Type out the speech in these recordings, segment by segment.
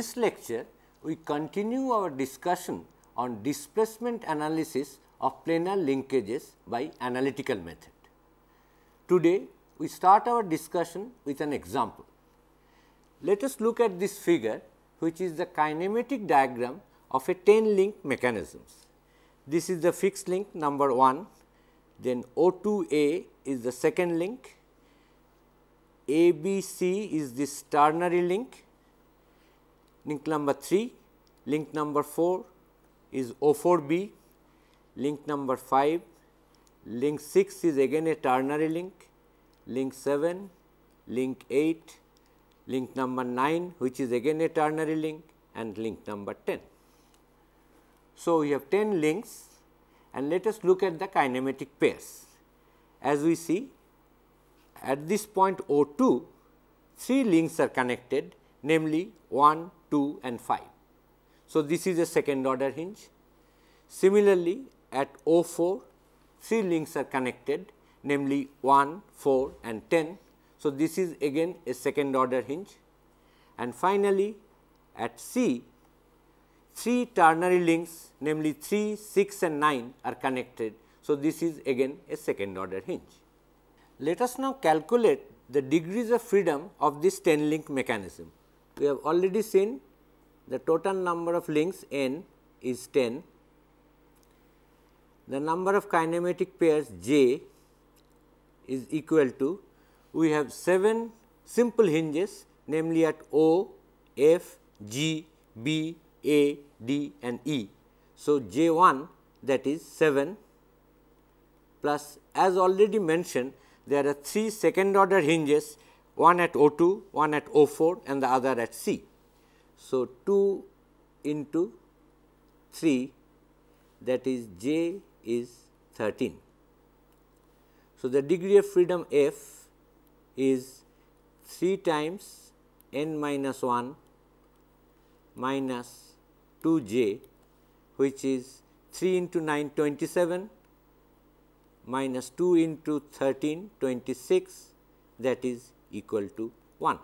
this lecture, we continue our discussion on displacement analysis of planar linkages by analytical method. Today, we start our discussion with an example. Let us look at this figure, which is the kinematic diagram of a 10 link mechanisms. This is the fixed link number 1, then O2A is the second link, ABC is this ternary link, link number 3, link number 4 is O4B, link number 5, link 6 is again a ternary link, link 7, link 8, link number 9 which is again a ternary link, and link number 10. So, we have 10 links and let us look at the kinematic pairs. As we see, at this point O2, 3 links are connected, namely 1, 2 and 5. So, this is a second order hinge. Similarly, at O4, 3 links are connected, namely 1, 4 and 10. So, this is again a second order hinge. And finally, at C, 3 ternary links, namely 3, 6 and 9 are connected. So, this is again a second order hinge. Let us now calculate the degrees of freedom of this 10 link mechanism. We have already seen the total number of links n is 10. The number of kinematic pairs j is equal to, we have 7 simple hinges, namely at O, F, G, B, A, D and E. So, J1 that is 7 plus, as already mentioned, there are 3 second order hinges, one at O2, one at O4 and the other at C. So, 2 into 3, that is J is 13. So, the degree of freedom F is 3 times n minus 1 minus 2 j, which is 3 into 9 27 minus 2 into 13 26, that is equal to 1.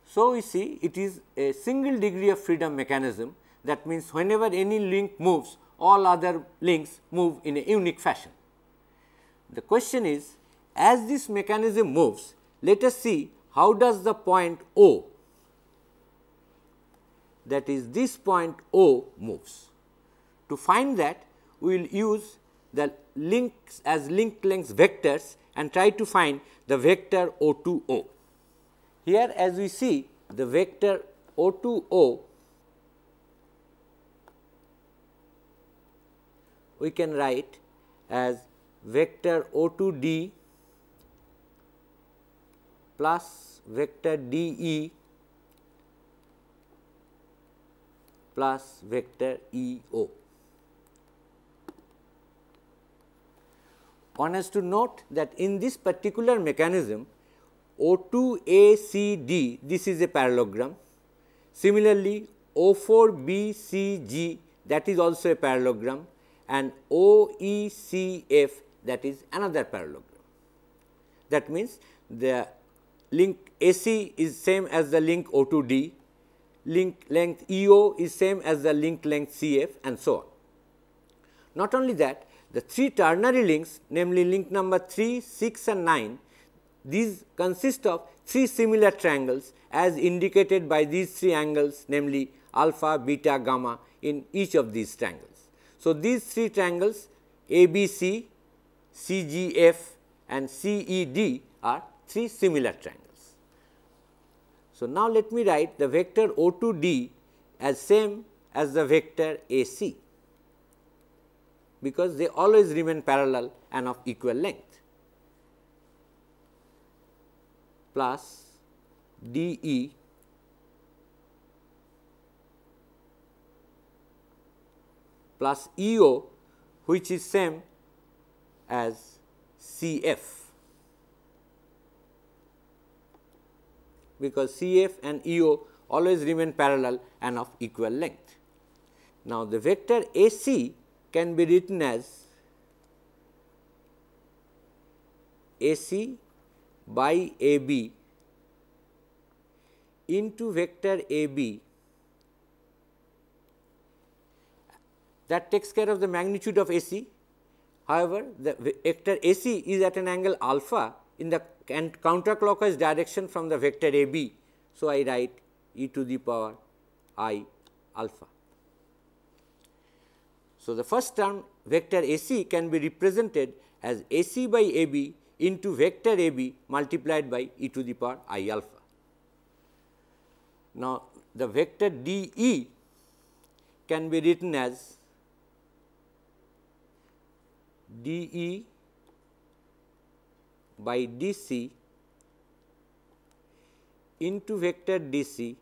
So, we see it is a single degree of freedom mechanism, that means whenever any link moves, all other links move in a unique fashion. The question is, as this mechanism moves, let us see how does the point O, that is this point O, moves. To find that, we will use the links as link length vectors and try to find the vector O2O. Here, as we see, the vector O2O, we can write as vector O2D plus vector DE plus vector EO. One has to note that in this particular mechanism, O2ACD, this is a parallelogram. Similarly, O4BCG, that is also a parallelogram, and OECF, that is another parallelogram. That means, the link AC is same as the link O2D, link length EO is same as the link length CF and so on. Not only that, the 3 ternary links, namely link number 3, 6 and 9, these consist of 3 similar triangles as indicated by these 3 angles, namely alpha, beta, gamma in each of these triangles. So, these 3 triangles ABC, CGF and CED are 3 similar triangles. So, now let me write the vector O2D as same as the vector AC, because they always remain parallel and of equal length, plus DE plus EO, which is same as CF, because CF and EO always remain parallel and of equal length. Now, the vector AC can be written as AC by AB into vector AB, that takes care of the magnitude of AC. However, the vector AC is at an angle alpha in the counterclockwise direction from the vector AB. So, I write e to the power I alpha. So, the first term vector AC can be represented as AC by AB into vector AB multiplied by e to the power I alpha. Now, the vector DE can be written as DE by DC into vector DC,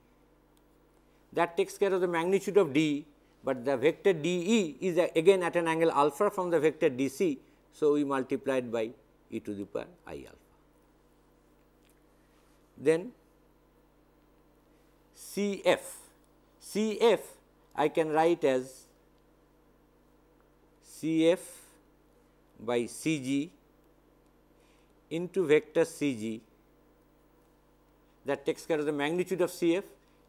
that takes care of the magnitude of DE, but the vector DE is again at an angle alpha from the vector DC. So, we multiplied by e to the power I alpha. Then CF, CF I can write as CF by CG into vector CG, that takes care of the magnitude of CF,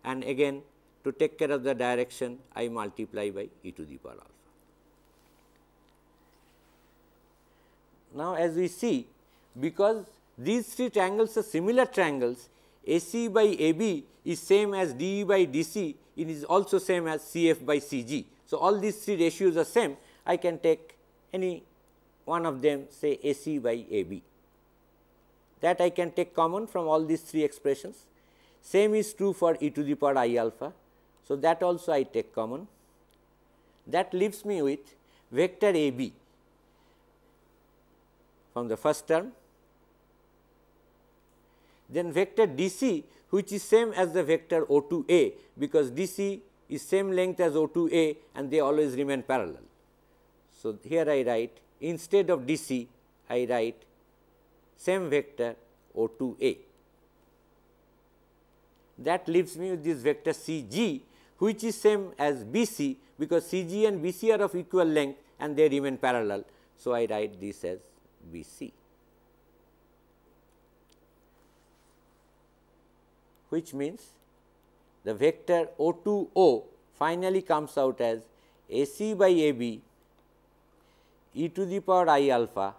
and again to take care of the direction I multiply by e to the power alpha. Now, as we see, because these three triangles are similar triangles, AC by AB is same as DE by DC, it is also same as CF by CG. So, all these three ratios are same. I can take any one of them, say AC by AB, that I can take common from all these three expressions. Same is true for e to the power I alpha. So, that also I take common. That leaves me with vector AB from the first term, then vector DC, which is same as the vector O2A, because DC is same length as O2A and they always remain parallel. So, here I write, instead of DC I write same vector O2A. That leaves me with this vector CG, which is same as BC, because CG and BC are of equal length and they remain parallel. So, I write this as BC, which means the vector O2O finally comes out as AC by AB e to the power I alpha,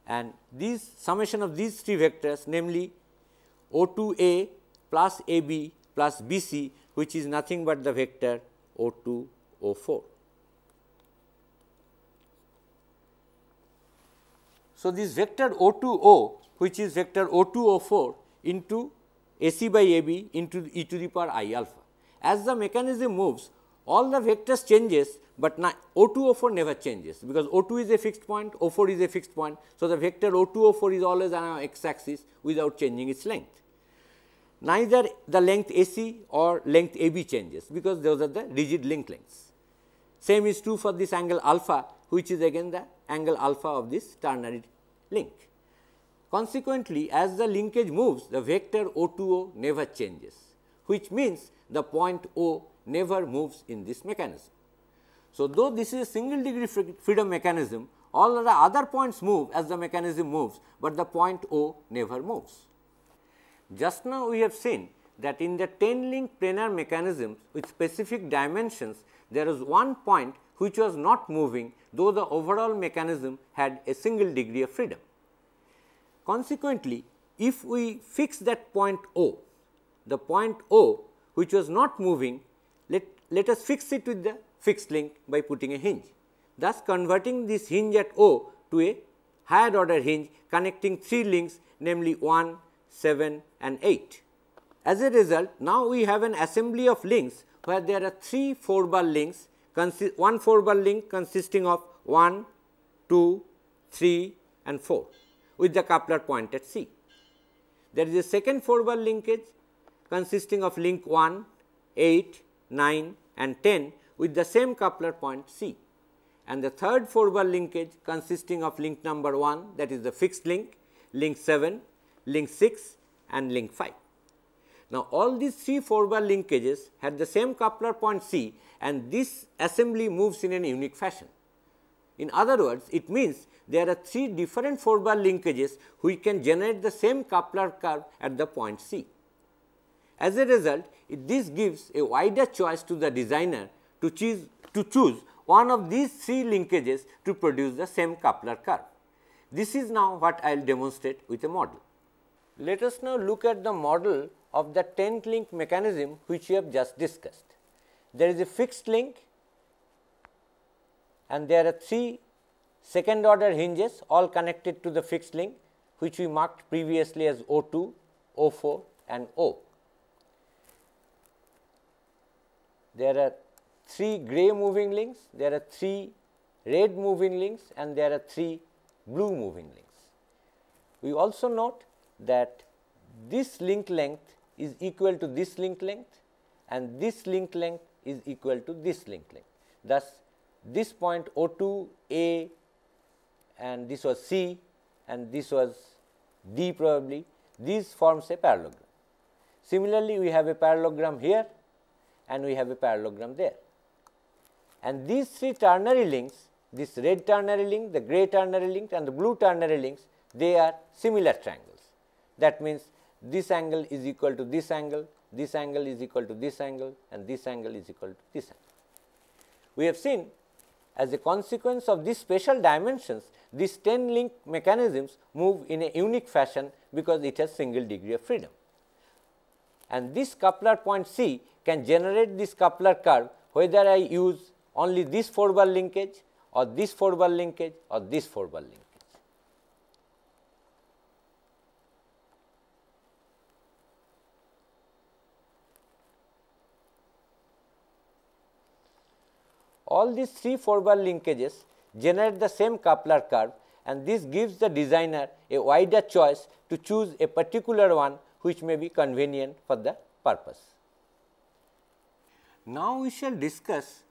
and this summation of these three vectors, namely O2A plus AB plus BC, which is nothing but the vector O2 O4. So, this vector O2O, which is vector O2 O4 into AC by AB into e to the power I alpha. As the mechanism moves, all the vectors changes, but O2 O4 never changes, because O2 is a fixed point, O4 is a fixed point. So, the vector O2 O4 is always on our x axis without changing its length. Neither the length AC or length AB changes, because those are the rigid link lengths. Same is true for this angle alpha, which is again the angle alpha of this ternary link. Consequently, as the linkage moves, the vector O2O never changes, which means the point O never moves in this mechanism. So, though this is a single degree freedom mechanism, all of the other points move as the mechanism moves, but the point O never moves. Just now we have seen that in the 10 link planar mechanisms with specific dimensions, there is one point which was not moving, though the overall mechanism had a single degree of freedom. Consequently, if we fix that point O, the point O which was not moving, let us fix it with the fixed link by putting a hinge, thus converting this hinge at O to a higher order hinge connecting three links, namely 1, 7 and 8. As a result, now we have an assembly of links where there are 3 4-bar links, one 4-bar link consisting of 1, 2, 3 and 4 with the coupler point at C. There is a second 4-bar linkage consisting of link 1, 8, 9 and 10 with the same coupler point C, and the third 4-bar linkage consisting of link number 1, that is the fixed link, link 7, link 6 and link 5. Now, all these 3 4-bar linkages had the same coupler point C, and this assembly moves in a unique fashion. In other words, it means there are 3 different 4-bar linkages which can generate the same coupler curve at the point C. As a result, this gives a wider choice to the designer to choose one of these 3 linkages to produce the same coupler curve. This is now what I will demonstrate with a model. Let us now look at the model of the 10th link mechanism which we have just discussed. There is a fixed link and there are 3 second order hinges all connected to the fixed link, which we marked previously as O2, O4 and O. There are 3 gray moving links, there are 3 red moving links and there are 3 blue moving links. We also note that this link length is equal to this link length and this link length is equal to this link length. Thus, this point O2, A and this was C and this was D probably, these forms a parallelogram. Similarly, we have a parallelogram here and we have a parallelogram there. And these 3 ternary links, this red ternary link, the gray ternary link and the blue ternary links, they are similar triangles. That means, this angle is equal to this angle is equal to this angle and this angle is equal to this angle. We have seen as a consequence of these special dimensions, these 10 link mechanisms move in a unique fashion because it has single degree of freedom. And this coupler point C can generate this coupler curve whether I use only this 4-bar linkage or this 4-bar linkage or this 4-bar linkage. All these 3 4-bar linkages generate the same coupler curve and this gives the designer a wider choice to choose a particular one which may be convenient for the purpose. Now, we shall discuss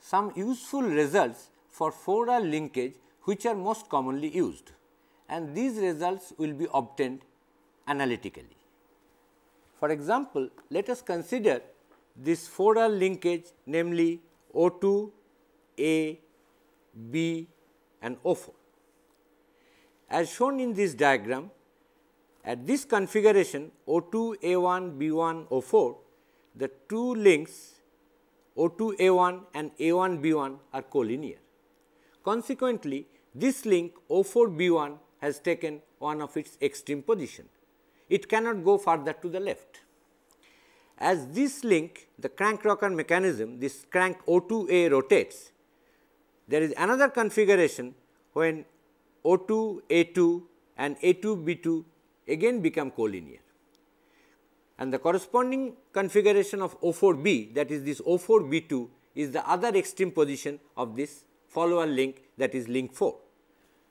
some useful results for 4-bar linkage which are most commonly used, and these results will be obtained analytically. For example, let us consider this 4-bar linkage, namely O2, A, B and O4. As shown in this diagram, at this configuration O2, A1, B1, O4, the 2 links O2, A1 and A1, B1 are collinear. Consequently, this link O4, B1 has taken one of its extreme position. It cannot go further to the left. As this link, the crank rocker mechanism, this crank O2A rotates, there is another configuration when O2, A2 and A2, B2 again become collinear. And the corresponding configuration of O4B, that is this O4B2, is the other extreme position of this follower link, that is link 4.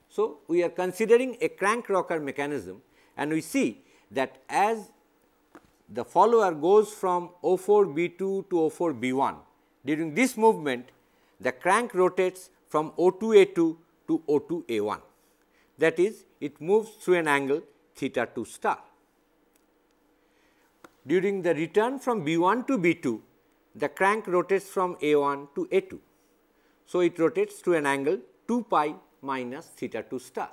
So, we are considering a crank rocker mechanism and we see that as the follower goes from O4B2 to O4B1, during this movement the crank rotates from O2A2 to O2A1, that is it moves through an angle theta 2 star. During the return from B1 to B2, the crank rotates from A1 to A2. So, it rotates through an angle 2 pi minus theta 2 star.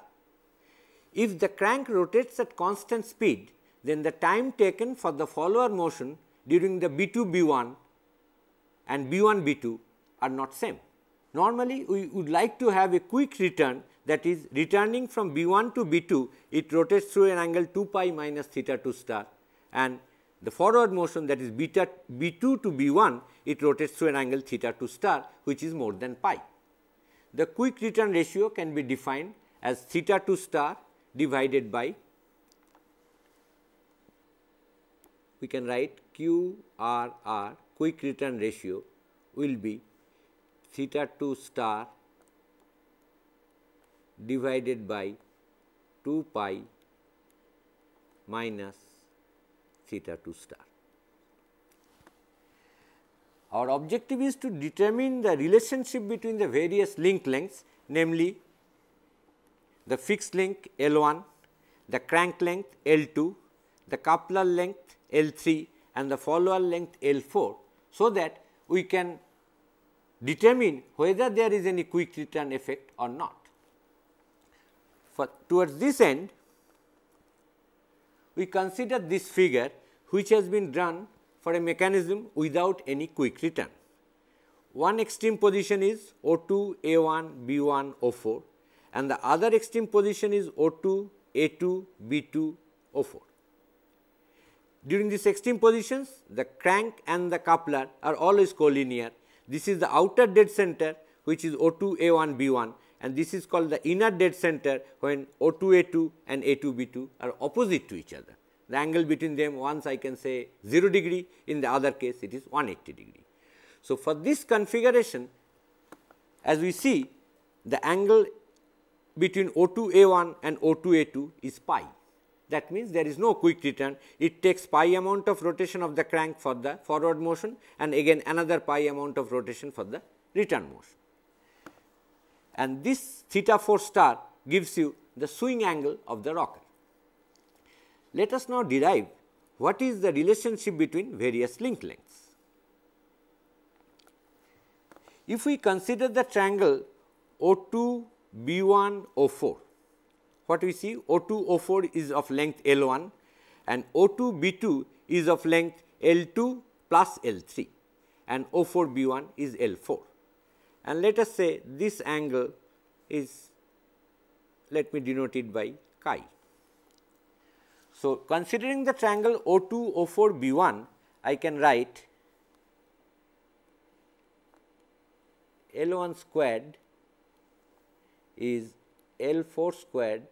If the crank rotates at constant speed, then the time taken for the follower motion during the B2 B1 and B1 B2 are not same. Normally, we would like to have a quick return, that is returning from B1 to B2, it rotates through an angle 2 pi minus theta 2 star, and the forward motion, that is B2 to B1, it rotates through an angle theta 2 star, which is more than pi. The quick return ratio can be defined as theta 2 star divided by, we can write QRR, quick return ratio will be theta 2 star divided by 2 pi minus theta 2 star. Our objective is to determine the relationship between the various link lengths, namely the fixed link L1, the crank length L2, the coupler length L3 and the follower length L4, so that we can determine whether there is any quick return effect or not. Towards this end, we consider this figure which has been drawn for a mechanism without any quick return. One extreme position is O2, A1, B1, O4 and the other extreme position is O2, A2, B2, O4. During these extreme positions, the crank and the coupler are always collinear. This is the outer dead center which is O2, A1, B1 and this is called the inner dead center when O2, A2 and A2, B2 are opposite to each other. The angle between them once I can say 0 degree, in the other case it is 180 degree. So, for this configuration, as we see, the angle between O2, A1 and O2, A2 is pi. That means, there is no quick return. It takes pi amount of rotation of the crank for the forward motion and again another pi amount of rotation for the return motion. And this theta 4 star gives you the swing angle of the rocker. Let us now derive what is the relationship between various link lengths. If we consider the triangle O2, B1, O4, what we see O2, O4 is of length L1 and O2, B2 is of length L2 plus L3 and O4, B1 is L4. And let us say this angle is, let me denote it by chi. So, considering the triangle O2, O4, B1, I can write L1 squared is L4 squared,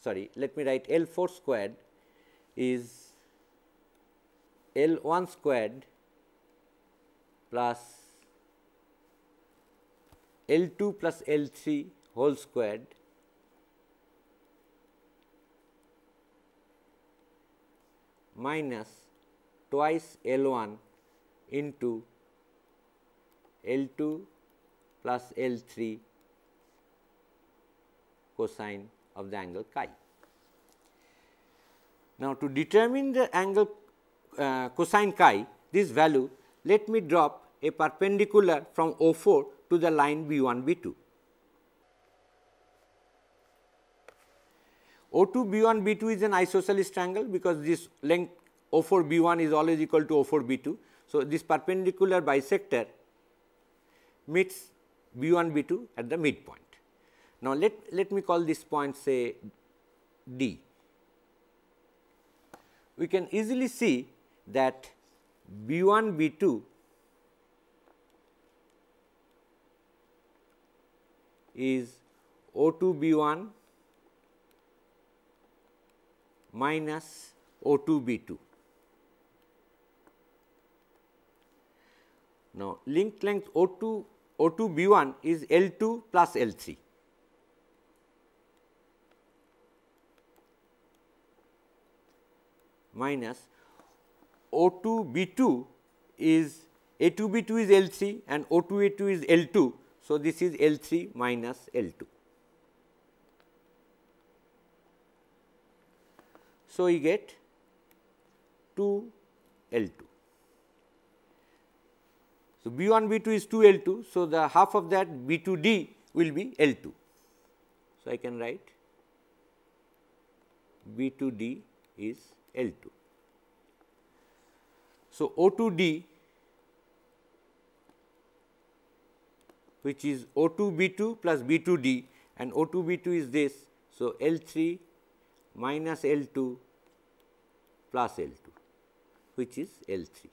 sorry, let me write L4 squared is L1 squared plus L2 plus L3 whole squared minus twice L1 into L2 plus L3 cosine of the angle chi. Now, to determine the angle cosine chi, this value, let me drop a perpendicular from O4 to the line B1, B2. O2, B1, B2 is an isosceles triangle because this length O4, B1 is always equal to O4, B2. So, this perpendicular bisector meets B1, B2 at the midpoint. Now, let me call this point say D. We can easily see that B1, B2 is O2, B1 minus O2, B2. Now, link length O2, B1 is L2 plus L3. Minus O2, B2 is A2, B2 is L3 and O2, A2 is L2. So, this is L3 minus L2. So, we get 2 L2. So, B1, B2 is 2 L2. So, the half of that B2D will be L2. So, I can write B2D is L2. So, O2D, which is O2 B2 plus B2D and O2 B2 is this. So, L3 minus L2 plus L2, which is L3.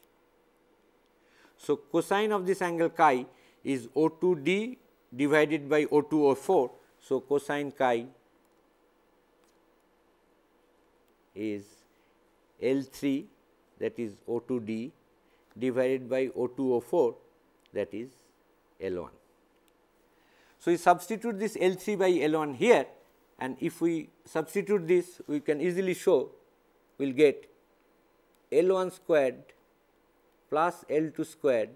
So, cosine of this angle chi is O2D divided by O2O4. So, cosine chi is L3, that is O2D divided by O2O4, that is L1. So, we substitute this L3 by L1 here, and if we substitute this, we can easily show we will get L1 squared plus L2 squared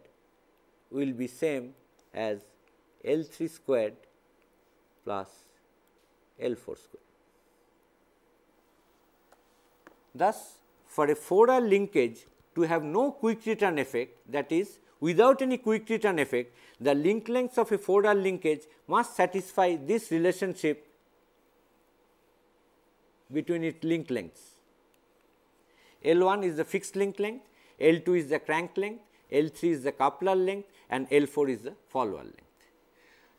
will be same as L3 squared plus L4 squared. Thus, for a 4R linkage, to have no quick return effect, that is, without any quick return effect, the link lengths of a 4R linkage must satisfy this relationship between its link lengths. L1 is the fixed link length, L2 is the crank length, L3 is the coupler length, and L4 is the follower length.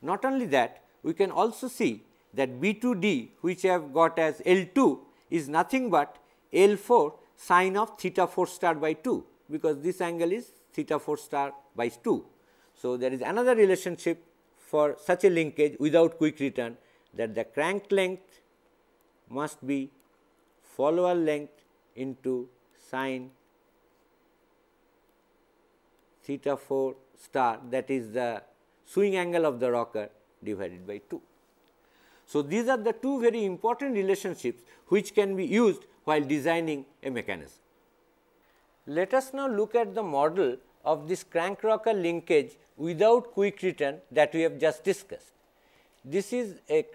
Not only that, we can also see that B2D, which I have got as L2, is nothing but L4 sine of theta 4 star by 2, because this angle is theta 4 star by 2. So, there is another relationship for such a linkage without quick return, that the crank length must be follower length into sine theta 4 star, that is the swing angle of the rocker, divided by 2. So, these are the two very important relationships which can be used while designing a mechanism. Let us now look at the model of this crank rocker linkage without quick return that we have just discussed. This is a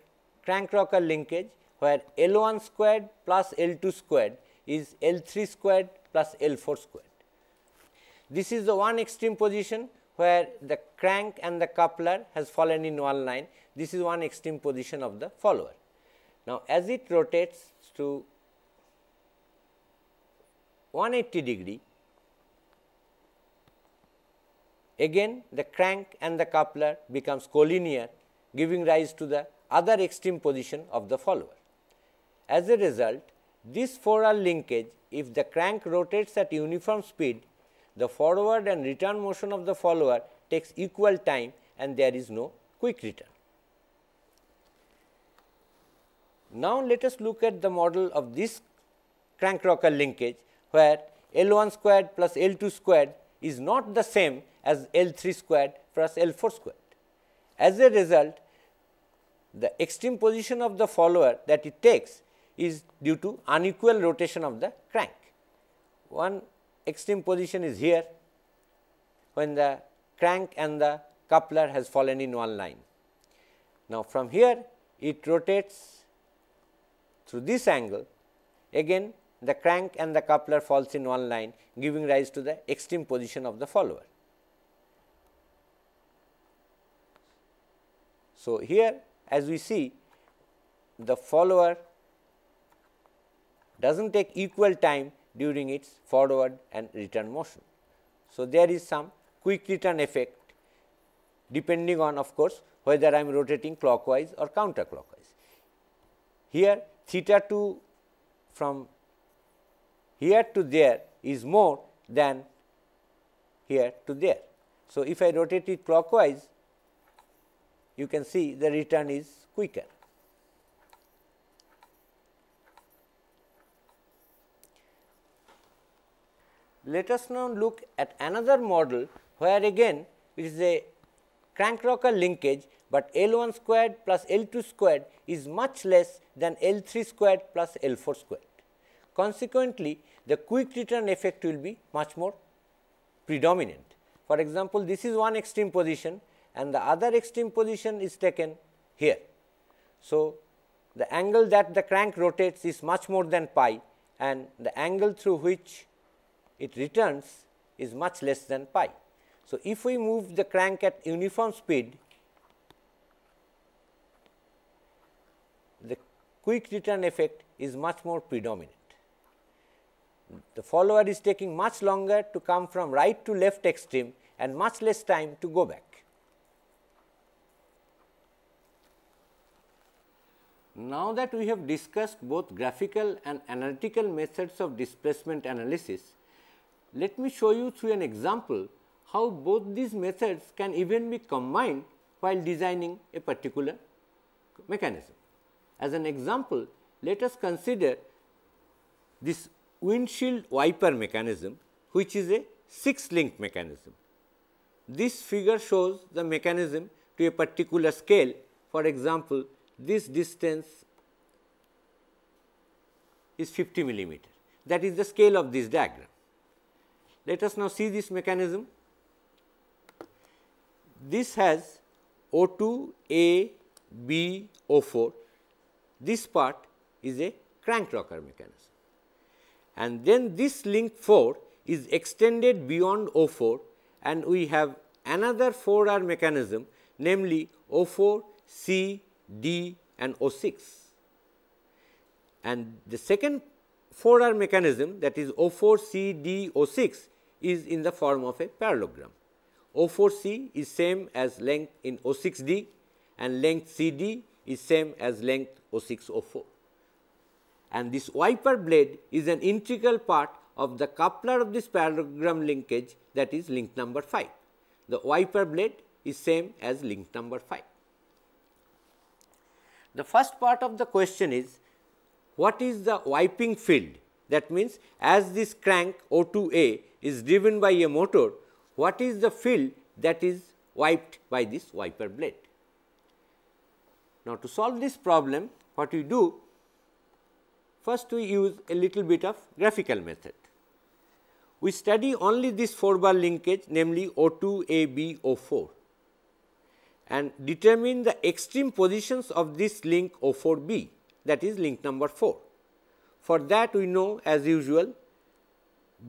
crank rocker linkage where L1 squared plus L2 squared is L3 squared plus L4 squared. This is the one extreme position where the crank and the coupler has fallen in one line. This is one extreme position of the follower. Now, as it rotates to 180 degree, again the crank and the coupler becomes collinear, giving rise to the other extreme position of the follower. As a result, this 4R linkage, if the crank rotates at uniform speed, the forward and return motion of the follower takes equal time and there is no quick return. Now, let us look at the model of this crank rocker linkage where L1 squared plus L2 squared is not the same as L3 squared plus L4 squared. As a result, the extreme position of the follower that it takes is due to unequal rotation of the crank. One extreme position is here when the crank and the coupler has fallen in one line. Now, from here it rotates through this angle, again the crank and the coupler falls in one line, giving rise to the extreme position of the follower. So, here as we see, the follower does not take equal time during its forward and return motion. So, there is some quick return effect depending on, of course, whether I am rotating clockwise or counterclockwise. Here theta 2 from here to there is more than here to there. So, if I rotate it clockwise, you can see the return is quicker. Let us now look at another model where again it is a crank rocker linkage, but L1 squared plus L2 squared is much less than L3 squared plus L4 squared. Consequently, the quick return effect will be much more predominant. For example, this is one extreme position and the other extreme position is taken here. So, the angle that the crank rotates is much more than pi and the angle through which it returns is much less than pi. So, if we move the crank at uniform speed, the quick return effect is much more predominant. The follower is taking much longer to come from right to left extreme and much less time to go back. Now that we have discussed both graphical and analytical methods of displacement analysis, let me show you through an example how both these methods can even be combined while designing a particular mechanism. As an example, let us consider this windshield wiper mechanism, which is a 6-link mechanism. This figure shows the mechanism to a particular scale. For example, this distance is 50 millimeter. That is the scale of this diagram. Let us now see this mechanism. This has O2, A, B, O4. This part is a crank rocker mechanism. And then this link 4 is extended beyond O4 and we have another 4R mechanism, namely O4, C, D and O6. And the second 4R mechanism, that is O4, C, D, O6, is in the form of a parallelogram. O4C is same as length in O6D and length CD is same as length O6O4. And this wiper blade is an integral part of the coupler of this parallelogram linkage, that is link number 5. The wiper blade is same as link number 5. The first part of the question is, what is the wiping field? That means, as this crank O2A is driven by a motor, what is the field that is wiped by this wiper blade? Now, to solve this problem, what we do? First, we use a little bit of graphical method. We study only this 4-bar linkage, namely O2AB04, and determine the extreme positions of this link O4B, that is link number 4. For that, we know as usual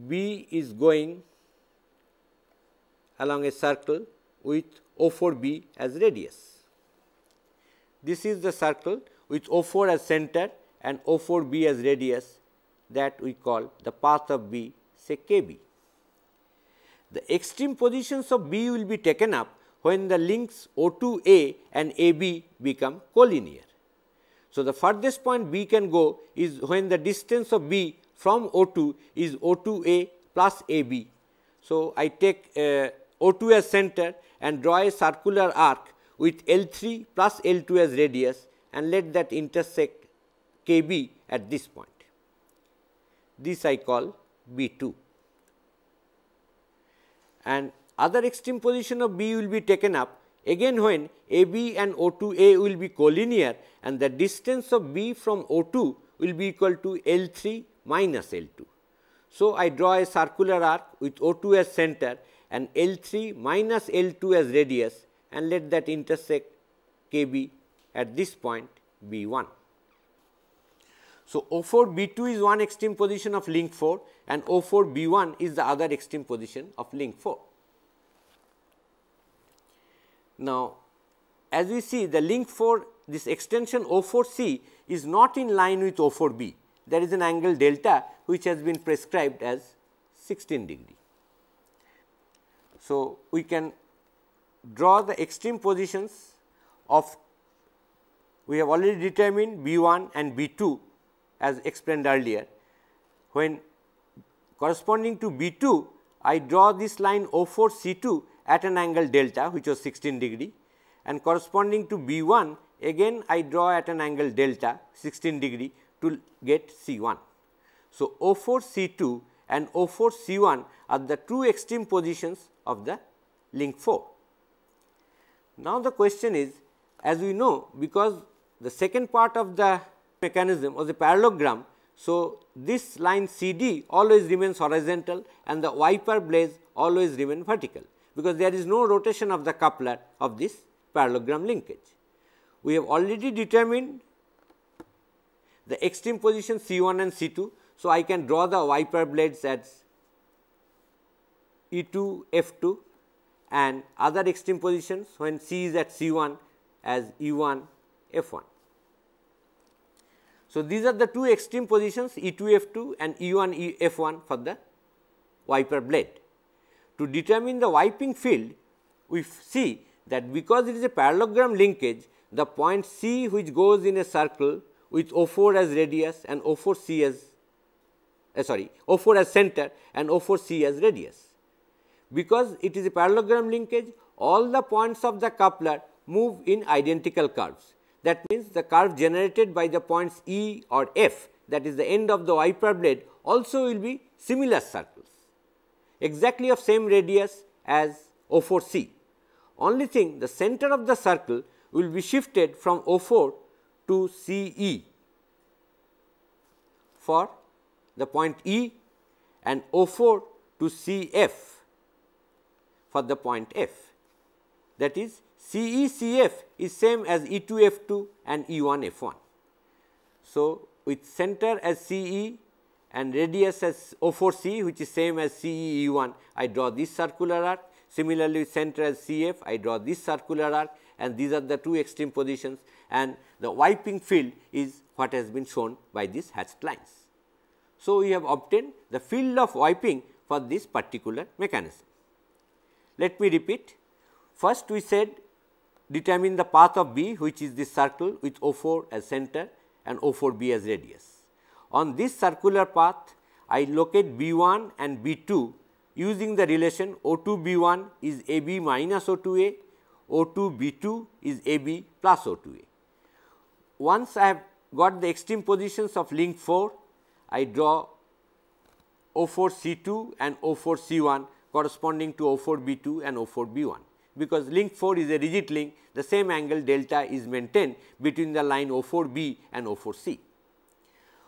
B is going along a circle with O4B as radius. This is the circle with O4 as center and O4B as radius, that we call the path of B, say KB. The extreme positions of B will be taken up when the links O2A and AB become collinear. So, the furthest point B can go is when the distance of B from O2 is O2A plus AB. So, I take O2 as center and draw a circular arc with L3 plus L2 as radius and let that intersect KB at this point. This I call B2. And other extreme position of B will be taken up again when AB and O2A will be collinear and the distance of B from O2 will be equal to L3 minus L2. So, I draw a circular arc with O2 as center and L3 minus L2 as radius and let that intersect KB at this point B1. So, O4 B2 is one extreme position of link 4 and O4 B1 is the other extreme position of link 4. Now, as we see, the link 4, this extension O4C is not in line with O4B. There is an angle delta which has been prescribed as 16 degree. So, we can draw the extreme positions of, we have already determined B1 and B2 as explained earlier. When corresponding to B2, I draw this line O4C2 at an angle delta, which was 16 degree, and corresponding to B1 again I draw at an angle delta 16 degree to get C1. So, O4C2 and O4C1 are the two extreme positions of the link 4. Now, the question is, as we know, because the second part of the mechanism was a parallelogram. So, this line CD always remains horizontal and the wiper blades always remain vertical, because there is no rotation of the coupler of this parallelogram linkage. We have already determined the extreme position C1 and C2. So, I can draw the wiper blades as E2 F2 and other extreme positions when C is at C1 as E1 F1. So, these are the two extreme positions E2 F2 and E1 F1 for the wiper blade. To determine the wiping field, we see that because it is a parallelogram linkage, the point C which goes in a circle with O4 as radius and O4C as O4 as center and O4C as radius. Because it is a parallelogram linkage, all the points of the coupler move in identical curves. That means, the curve generated by the points E or F, that is the end of the wiper blade, also will be similar circles, exactly of same radius as O4C. Only thing, the center of the circle will be shifted from O4 to CE for the point E and O4 to CF for the point F. That is, CECF is same as E2 F2 and E1 F1. So, with center as CE and radius as O4C, which is same as CE E1, I draw this circular arc. Similarly, with center as CF, I draw this circular arc, and these are the two extreme positions, and the wiping field is what has been shown by these hatched lines. So, we have obtained the field of wiping for this particular mechanism. Let me repeat. First, we said determine the path of B, which is this circle with O4 as center and O4B as radius. On this circular path, I locate B1 and B2 using the relation O2 B1 is AB minus O2A, O2 B2 is AB plus O2A. Once I have got the extreme positions of link 4, I draw O4 C2 and O4 C1 corresponding to O4 B2 and O4 B1. Because link 4 is a rigid link, the same angle delta is maintained between the line O4 B and O4 C.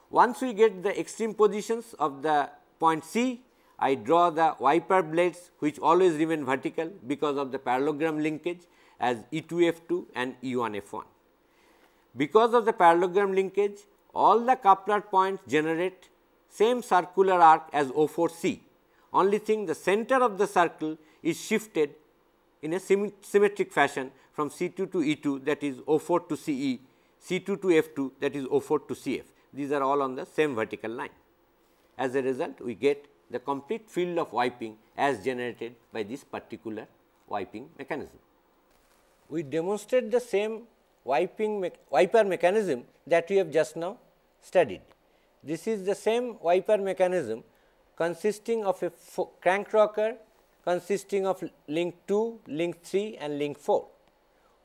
Once we get the extreme positions of the point C, I draw the wiper blades which always remain vertical because of the parallelogram linkage as E2F2 and E1F1. Because of the parallelogram linkage, all the coupler points generate same circular arc as O4C. Only thing, the center of the circle is shifted in a symmetric fashion from C2 to E2, that is O4 to CE, C2 to F2, that is O4 to CF. These are all on the same vertical line. As a result, we get the complete field of wiping as generated by this particular wiping mechanism. We demonstrate the same wiper mechanism that we have just now studied. This is the same wiper mechanism consisting of a crank rocker consisting of link 2, link 3 and link 4.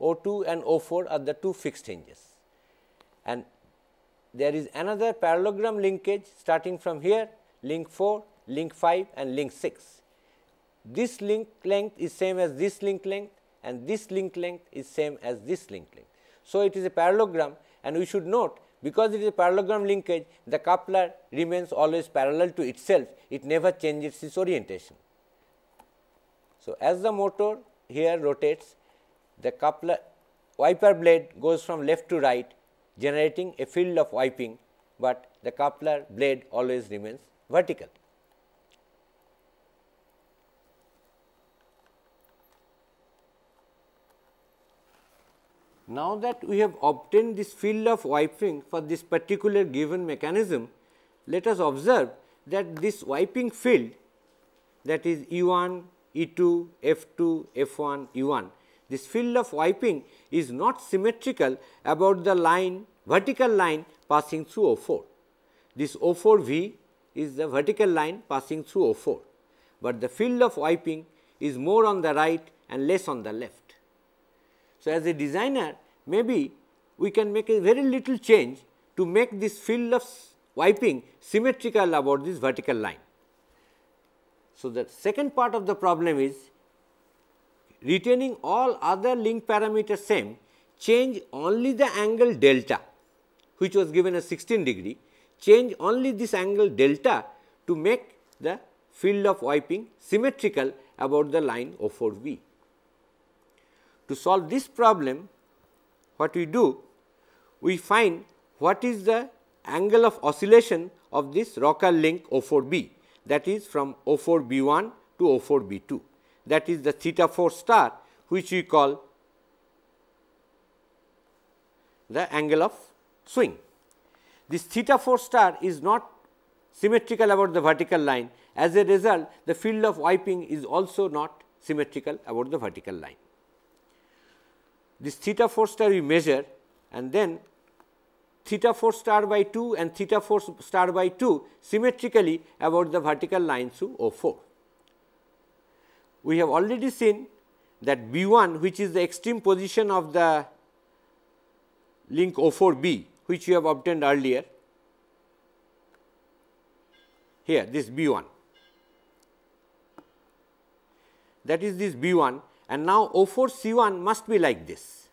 O2 and O4 are the two fixed hinges, and there is another parallelogram linkage starting from here, link 4, link 5 and link 6. This link length is same as this link length, and this link length is same as this link length. So, it is a parallelogram, and we should note, because it is a parallelogram linkage, the coupler remains always parallel to itself, it never changes its orientation. So, as the motor here rotates, the coupler wiper blade goes from left to right, generating a field of wiping, but the coupler blade always remains vertical. Now that we have obtained this field of wiping for this particular given mechanism, let us observe that this wiping field, that is E1, E2, F2, F1, E1, this field of wiping is not symmetrical about the line, vertical line passing through O4. This O4V is the vertical line passing through O4, but the field of wiping is more on the right and less on the left. So, as a designer, maybe we can make a very little change to make this field of wiping symmetrical about this vertical line. So, the second part of the problem is retaining all other link parameters same, change only the angle delta, which was given as 16 degree, change only this angle delta to make the field of wiping symmetrical about the line O4V. To solve this problem, what we do? We find what is the angle of oscillation of this rocker link O4B, that is from O4B1 to O4B2, that is the theta 4 star, which we call the angle of swing. This theta 4 star is not symmetrical about the vertical line. As a result, the field of wiping is also not symmetrical about the vertical line. This theta 4 star we measure, and then theta 4 star by 2 and theta 4 star by 2 symmetrically about the vertical line through O4. We have already seen that B1, which is the extreme position of the link O4B, which we have obtained earlier, here this B1, that is this B1, and now O4 C1 must be like this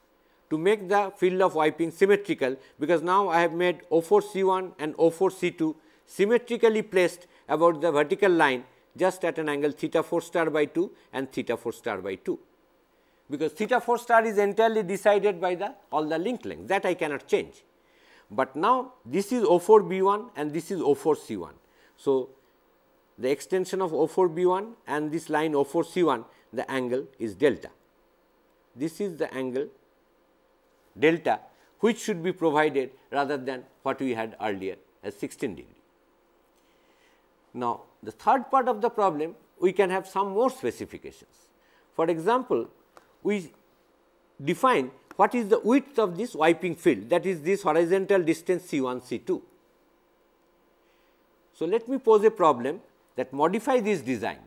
to make the field of wiping symmetrical, because now I have made O4 C1 and O4 C2 symmetrically placed about the vertical line just at an angle theta 4 star by 2 and theta 4 star by 2, because theta 4 star is entirely decided by the all the link lengths, that I cannot change. But now this is O4 B1 and this is O4 C1. So, the extension of O4B1 and this line O4C1, the angle is delta. This is the angle delta which should be provided rather than what we had earlier as 16 degree. Now, the third part of the problem, we can have some more specifications. For example, we define what is the width of this wiping field, that is this horizontal distance C1, C2. So, let me pose a problem that modify this design,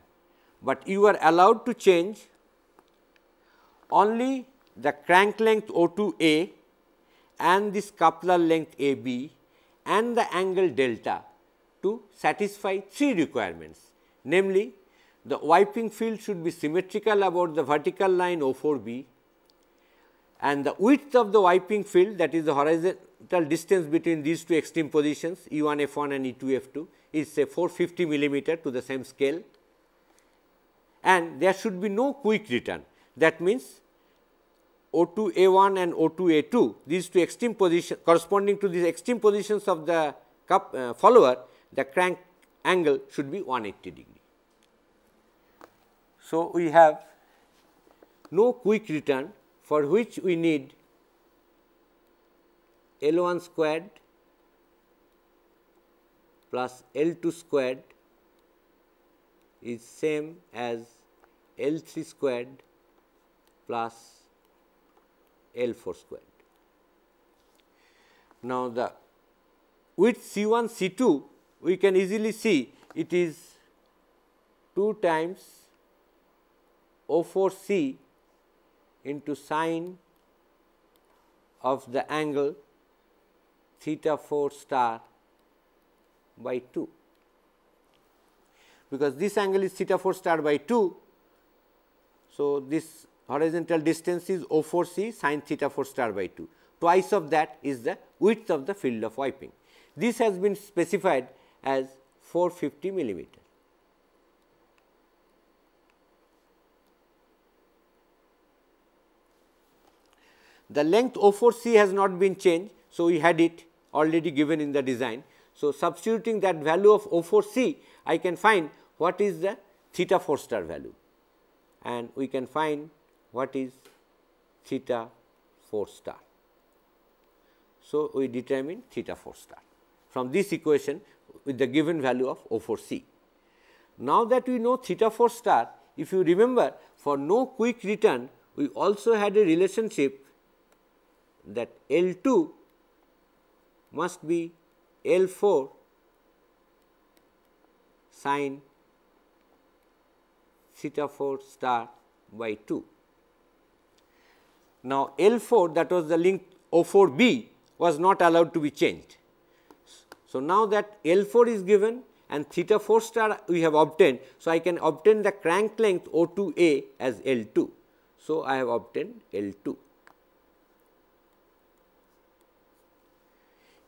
but you are allowed to change only the crank length O2A and this coupler length AB and the angle delta to satisfy three requirements, namely the wiping field should be symmetrical about the vertical line O4B, and the width of the wiping field, that is the horizontal distance between these two extreme positions E1 F1 and E2 F2, is say 450 millimeter to the same scale, and there should be no quick return. That means, O2 A1 and O2 A2, these two extreme positions corresponding to these extreme positions of the follower, the crank angle should be 180 degree. So, we have no quick return, for which we need L1 squared plus L2 squared is same as L3 squared plus L4 squared. Now, the width C1 C2, we can easily see it is 2 times O4C into sine of the angle theta 4 star by 2, because this angle is theta 4 star by 2. So, this horizontal distance is O4C sin theta 4 star by 2, twice of that is the width of the field of wiping. This has been specified as 450 millimeter. The length O4C has not been changed. So, we had it already given in the design. So, substituting that value of O4C, I can find what is the theta 4 star value, and we can find what is theta 4 star. So, we determine theta 4 star from this equation with the given value of O4C. Now, that we know theta 4 star, if you remember, for no quick return, we also had a relationship that L2 must be L4 sin theta 4 star by 2. Now, L4, that was the length O4B, was not allowed to be changed. So, now that L4 is given and theta 4 star we have obtained. So, I can obtain the crank length O2A as L2. So, I have obtained L2.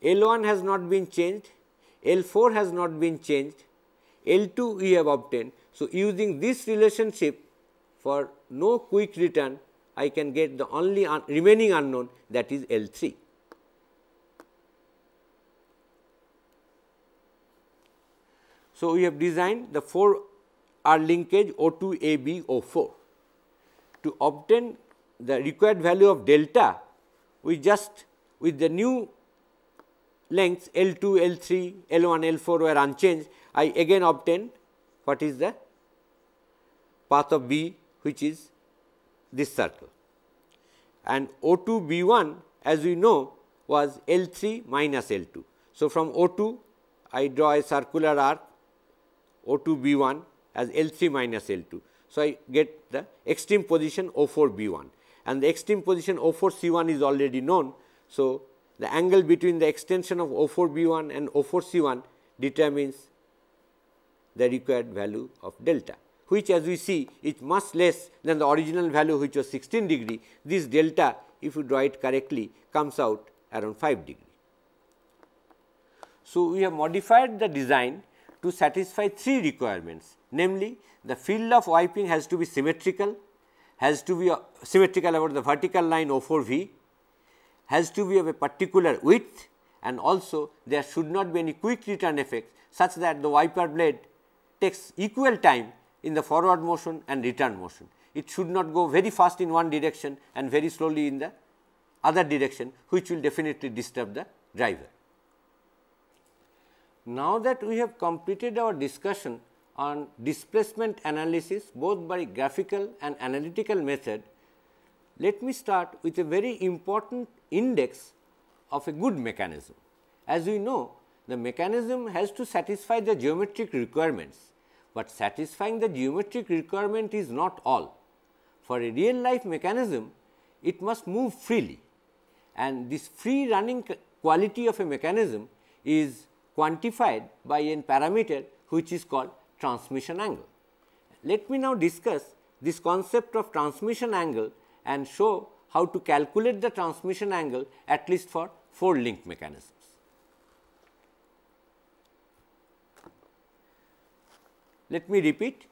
L1 has not been changed, L4 has not been changed, L2 we have obtained. So, using this relationship for no quick return, I can get the only remaining unknown, that is L3. So, we have designed the 4R linkage O2AB04. To obtain the required value of delta, we just with the new lengths L2, L3, L1, L4 were unchanged, I again obtain what is the path of B, which is this circle, and O2 B1 as we know was L3 minus L2. So, from O2 I draw a circular arc O2 B1 as L3 minus L2. So, I get the extreme position O4 B1, and the extreme position O4 C1 is already known. So, the angle between the extension of O4 B1 and O4 C1 determines the required value of delta, which as we see is much less than the original value, which was 16 degree. This delta, if you draw it correctly, comes out around 5 degree. So, we have modified the design to satisfy three requirements, namely the field of wiping has to be symmetrical, has to be symmetrical about the vertical line O4V, has to be of a particular width, and also there should not be any quick return effect, such that the wiper blade takes equal time in the forward motion and return motion. It should not go very fast in one direction and very slowly in the other direction, which will definitely disturb the driver. Now that we have completed our discussion on displacement analysis both by graphical and analytical method, let me start with a very important index of a good mechanism. As we know, the mechanism has to satisfy the geometric requirements, but satisfying the geometric requirement is not all. For a real life mechanism, it must move freely, and this free running quality of a mechanism is quantified by a parameter which is called transmission angle. Let me now discuss this concept of transmission angle and show how to calculate the transmission angle at least for 4 link mechanisms. Let me repeat,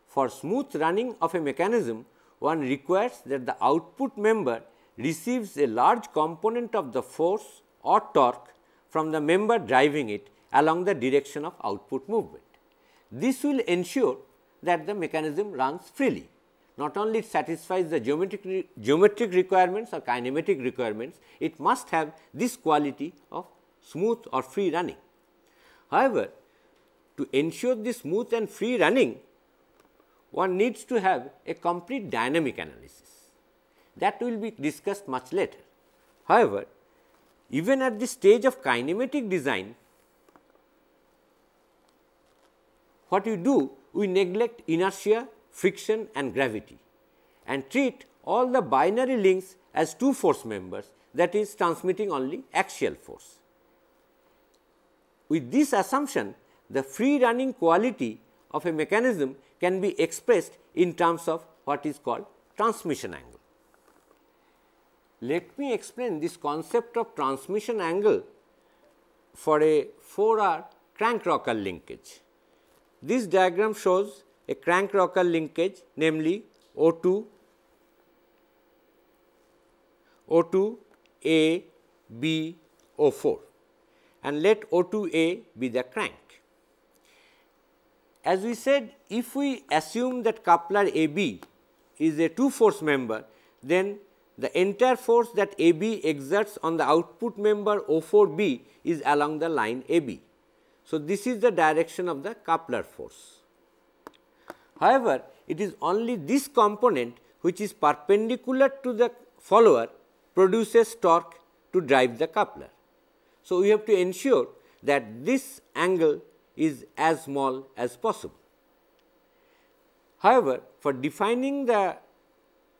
for smooth running of a mechanism, one requires that the output member receives a large component of the force or torque from the member driving it along the direction of output movement. This will ensure that the mechanism runs freely. Not only it satisfies the geometric requirements or kinematic requirements, it must have this quality of smooth or free running. However, to ensure this smooth and free running, one needs to have a complete dynamic analysis. That will be discussed much later. However, even at the stage of kinematic design, what we do, we neglect inertia, friction and gravity and treat all the binary links as 2 force members, that is transmitting only axial force. With this assumption, the free running quality of a mechanism can be expressed in terms of what is called transmission angle. Let me explain this concept of transmission angle for a 4R crank rocker linkage. This diagram shows a crank rocker linkage, namely O2, O2A, B, O4, and let O2A be the crank. As we said, if we assume that coupler AB is a 2 force member, then the entire force that AB exerts on the output member O4B is along the line AB. So, this is the direction of the coupler force. However, it is only this component which is perpendicular to the follower produces torque to drive the coupler. So, we have to ensure that this angle is as small as possible. However, for defining the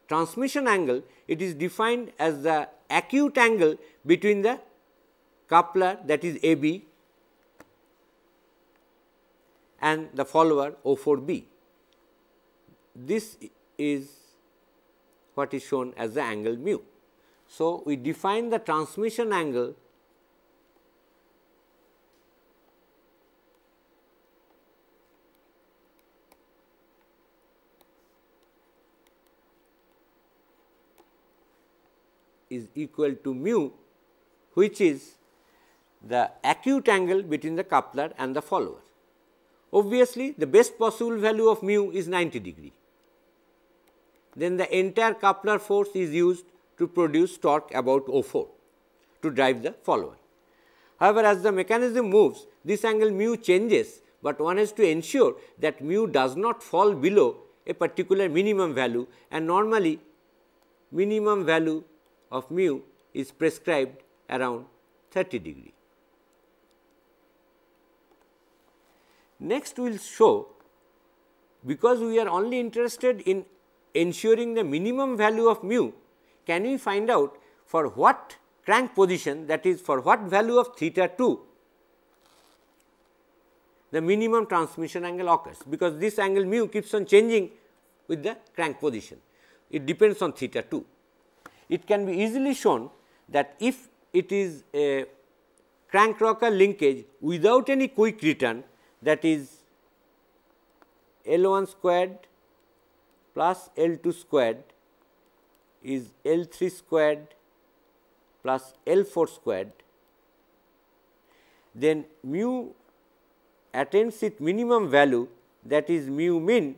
transmission angle, it is defined as the acute angle between the coupler, that is AB, and the follower O4B. This is what is shown as the angle mu. So, we define the transmission angle is equal to mu, which is the acute angle between the coupler and the follower. Obviously, the best possible value of mu is 90 degree. Then the entire coupler force is used to produce torque about O4 to drive the follower. However, as the mechanism moves, this angle mu changes, but one has to ensure that mu does not fall below a particular minimum value, and normally minimum value of mu is prescribed around 30 degree. Next, we will show, because we are only interested in ensuring the minimum value of mu, can we find out for what crank position, that is for what value of theta 2 the minimum transmission angle occurs, because this angle mu keeps on changing with the crank position. It depends on theta 2. It can be easily shown that if it is a crank rocker linkage without any quick return, that is L1 squared plus L2 squared is L3 squared plus L4 squared, then mu attains its minimum value, that is mu min,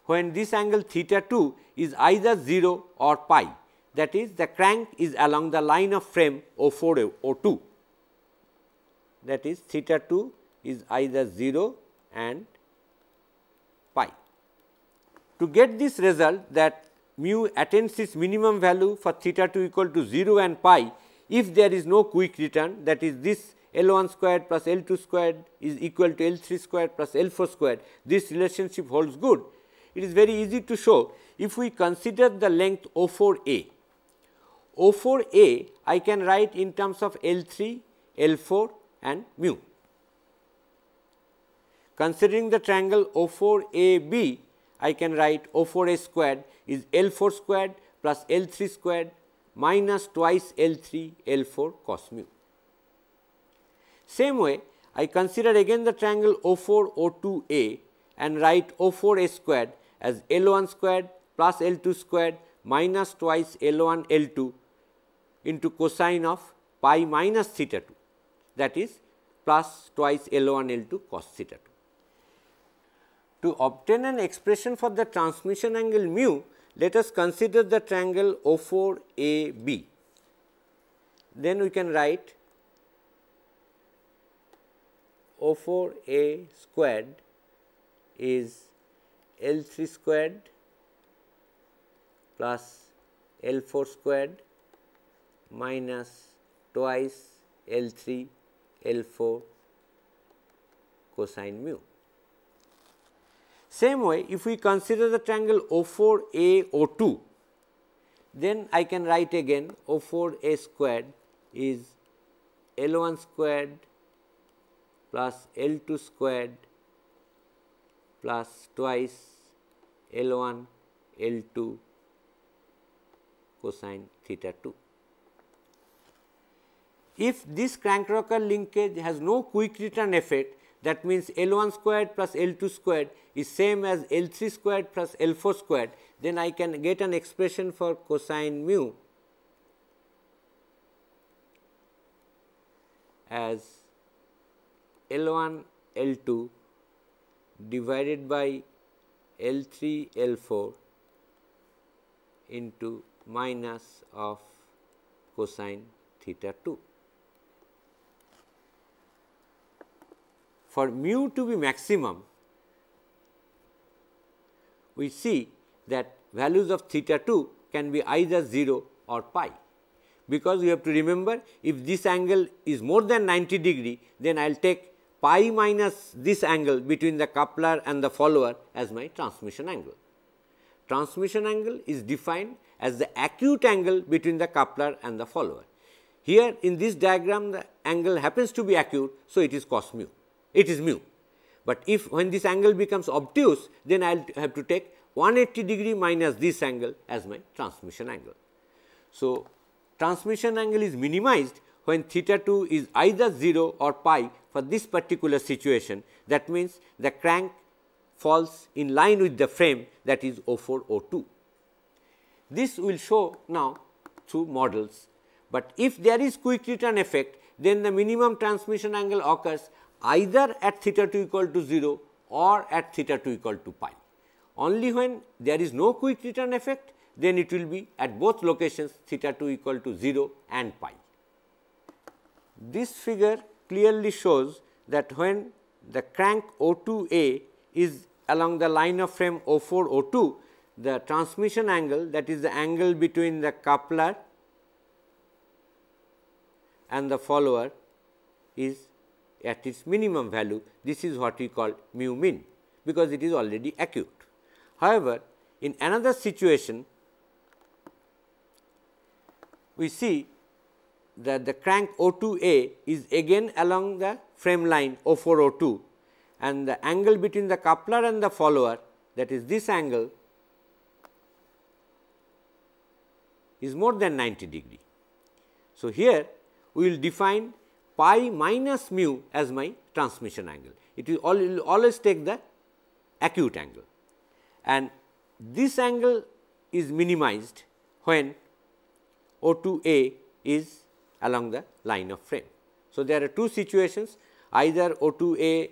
when this angle theta 2 is either 0 or pi, that is the crank is along the line of frame O4 O2, that is theta 2 is either 0 and pi. To get this result that mu attains its minimum value for theta 2 equal to 0 and pi, if there is no quick return, that is this L1 squared plus L2 squared is equal to L3 squared plus L4 squared, this relationship holds good. It is very easy to show if we consider the length O4A. O4A I can write in terms of L3, L4 and mu. Considering the triangle O4AB, I can write O4A squared is L4 squared plus L3 squared minus twice L3 L4 cos mu. Same way, I consider again the triangle O4 O2A and write O4A squared as L1 squared plus L2 squared minus twice L1 L2 into cosine of pi minus theta 2, that is plus twice L1 L2 cos theta 2. To obtain an expression for the transmission angle mu, let us consider the triangle O4AB. Then we can write O4A squared is L3 squared plus L4 squared minus twice L3 L4 cosine mu. Same way, if we consider the triangle O4A O2, then I can write again O4A squared is L1 squared plus L2 squared plus twice L1 L2 cosine theta 2. If this crank rocker linkage has no quick return effect, that means L1 squared plus L2 squared is same as L3 squared plus L4 squared, then I can get an expression for cosine mu as L1 L2 divided by L3 L4 into minus of cosine theta 2. For mu to be maximum, we see that values of theta 2 can be either 0 or pi, because we have to remember if this angle is more than 90 degree, then I will take pi minus this angle between the coupler and the follower as my transmission angle. Transmission angle is defined as the acute angle between the coupler and the follower. Here in this diagram the angle happens to be acute, so it is cos mu, it is mu. But if when this angle becomes obtuse, then I will have to take 180 degree minus this angle as my transmission angle. So, transmission angle is minimized when theta 2 is either 0 or pi for this particular situation. That means, the crank falls in line with the frame, that is O4 O2. This we will show now through models, but if there is quick return effect, then the minimum transmission angle occurs either at theta 2 equal to 0 or at theta 2 equal to pi. Only when there is no quick return effect, then it will be at both locations theta 2 equal to 0 and pi. This figure clearly shows that when the crank O2A is along the line of frame O4 O2, the transmission angle, that is the angle between the coupler and the follower, is at its minimum value. This is what we call mu min, because it is already acute. However, in another situation, we see that the crank O2A is again along the frame line O4 O2, and the angle between the coupler and the follower, that is this angle, is more than 90 degree. So, here we will define pi minus mu as my transmission angle. It will always take the acute angle, and this angle is minimized when O2A is along the line of frame. So, there are two situations, either O2A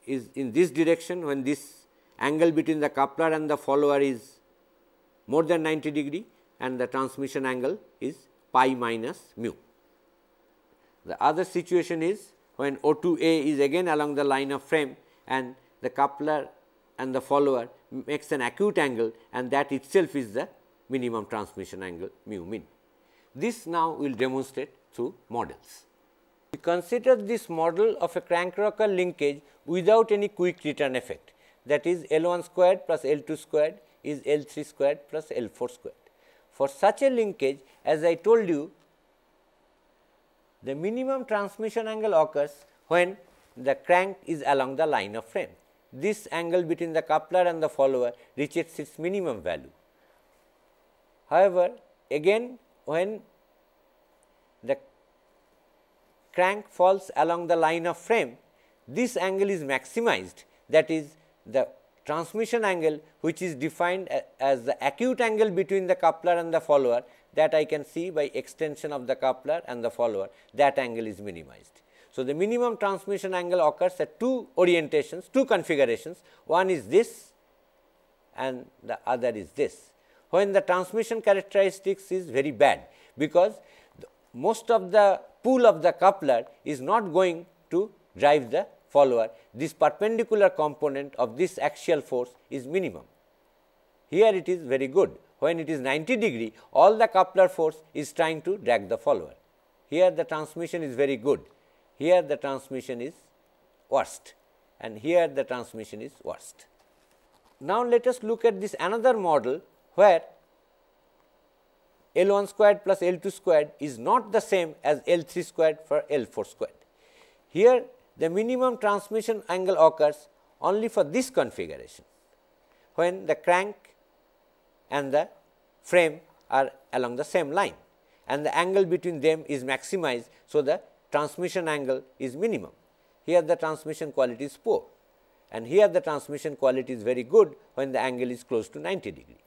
is in this direction when this angle between the coupler and the follower is more than 90 degree, and the transmission angle is pi minus mu. The other situation is when O2A is again along the line of frame and the coupler and the follower makes an acute angle, and that itself is the minimum transmission angle mu min. This now we will demonstrate through models. We consider this model of a crank rocker linkage without any quick return effect, that is L1 squared plus L2 squared is L3 squared plus L4 squared. For such a linkage, as I told you, the minimum transmission angle occurs when the crank is along the line of frame. This angle between the coupler and the follower reaches its minimum value. However, again when the crank falls along the line of frame, this angle is maximized, that is the transmission angle which is defined as the acute angle between the coupler and the follower, that I can see by extension of the coupler and the follower, that angle is minimized. So, the minimum transmission angle occurs at two orientations, two configurations, one is this and the other is this, when the transmission characteristics is very bad, because most of the pull of the coupler is not going to drive the follower. This perpendicular component of this axial force is minimum. Here it is very good. When it is 90 degree, all the coupler force is trying to drag the follower. Here the transmission is very good. Here the transmission is worst, and here the transmission is worst. Now, let us look at this another model where L1 squared plus L2 squared is not the same as L3 squared for L4 squared. Here the minimum transmission angle occurs only for this configuration, when the crank and the frame are along the same line and the angle between them is maximized. So, the transmission angle is minimum. Here the transmission quality is poor, and here the transmission quality is very good when the angle is close to 90 degree.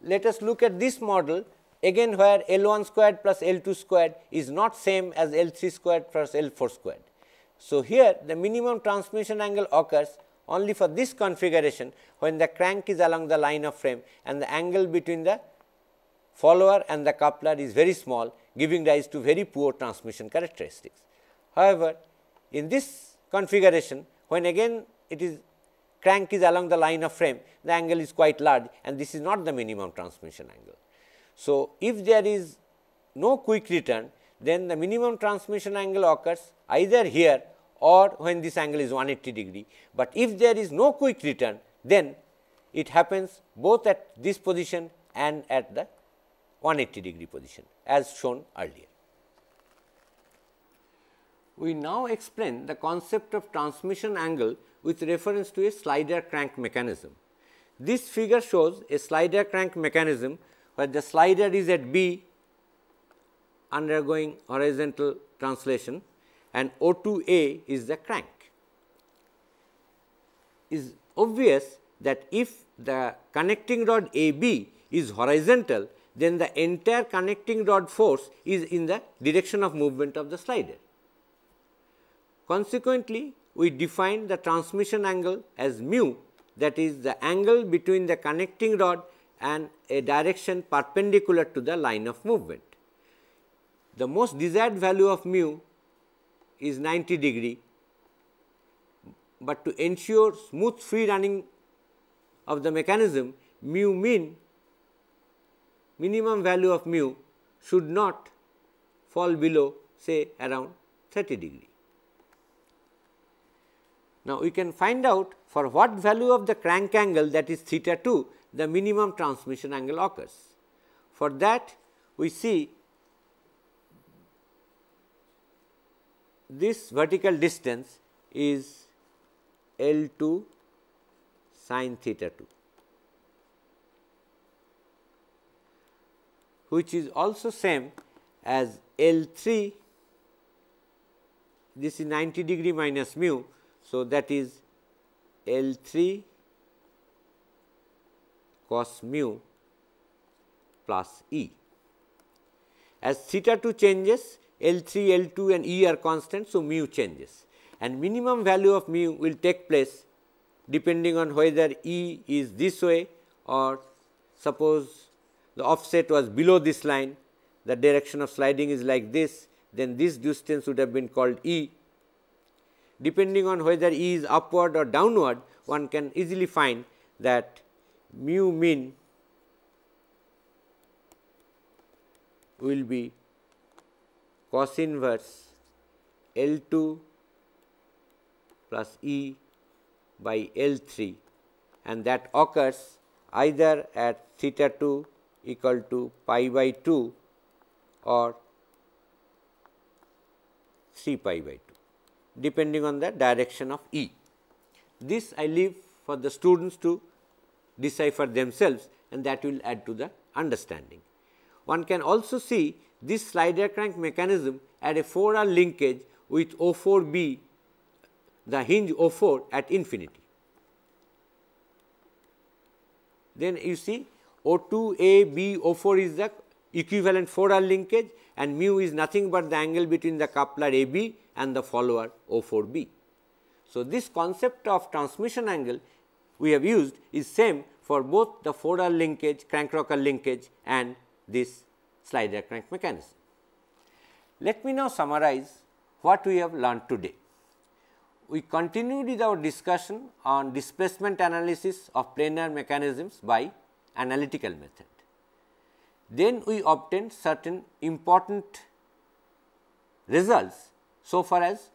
Let us look at this model again, where L1 squared plus L2 squared is not same as L3 squared plus L4 squared. So, here the minimum transmission angle occurs only for this configuration when the crank is along the line of frame and the angle between the follower and the coupler is very small, giving rise to very poor transmission characteristics. However, in this configuration, when again it is crank is along the line of frame, the angle is quite large, and this is not the minimum transmission angle. So, if there is no quick return, then the minimum transmission angle occurs either here or when this angle is 180 degree, but if there is no quick return, then it happens both at this position and at the 180 degree position, as shown earlier. We now explain the concept of transmission angle with reference to a slider crank mechanism. This figure shows a slider crank mechanism where the slider is at B undergoing horizontal translation and O2A is the crank. It is obvious that if the connecting rod AB is horizontal, then the entire connecting rod force is in the direction of movement of the slider. Consequently, we define the transmission angle as mu, that is the angle between the connecting rod and a direction perpendicular to the line of movement. The most desired value of mu is 90 degree, but to ensure smooth free running of the mechanism, mu min, minimum value of mu should not fall below say around 30 degree. Now, we can find out for what value of the crank angle, that is theta 2, the minimum transmission angle occurs. For that, we see this vertical distance is L2 sin theta 2, which is also same as L3, this is 90 degree minus mu. So, that is L3 cos mu plus E, as theta 2 changes, L 3, L 2 and E are constant. So, mu changes, and minimum value of mu will take place depending on whether E is this way, or suppose the offset was below this line, the direction of sliding is like this, then this distance would have been called E. Depending on whether E is upward or downward, one can easily find that mu min will be cos inverse L 2 plus E by L 3, and that occurs either at theta 2 equal to pi by 2 or 3 pi by 2, depending on the direction of E. This I leave for the students to decipher themselves, and that will add to the understanding. One can also see this slider crank mechanism at a 4R linkage with O4B, the hinge O4 at infinity. Then you see O2, A, B, O4 is the equivalent 4R linkage, and mu is nothing but the angle between the coupler AB and the follower O4B. So, this concept of transmission angle we have used is same for both the 4R linkage, crank rocker linkage and this slider crank mechanism. Let me now summarize what we have learned today. We continued with our discussion on displacement analysis of planar mechanisms by analytical method. Then we obtained certain important results so far as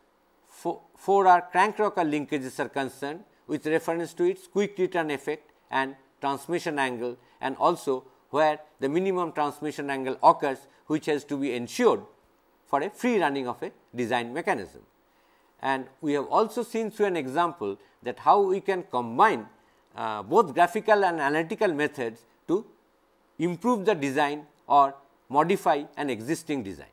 4R crank rocker linkages are concerned, with reference to its quick return effect and transmission angle, and also where the minimum transmission angle occurs, which has to be ensured for a free running of a design mechanism. And we have also seen through an example that how we can combine both graphical and analytical methods to improve the design or modify an existing design.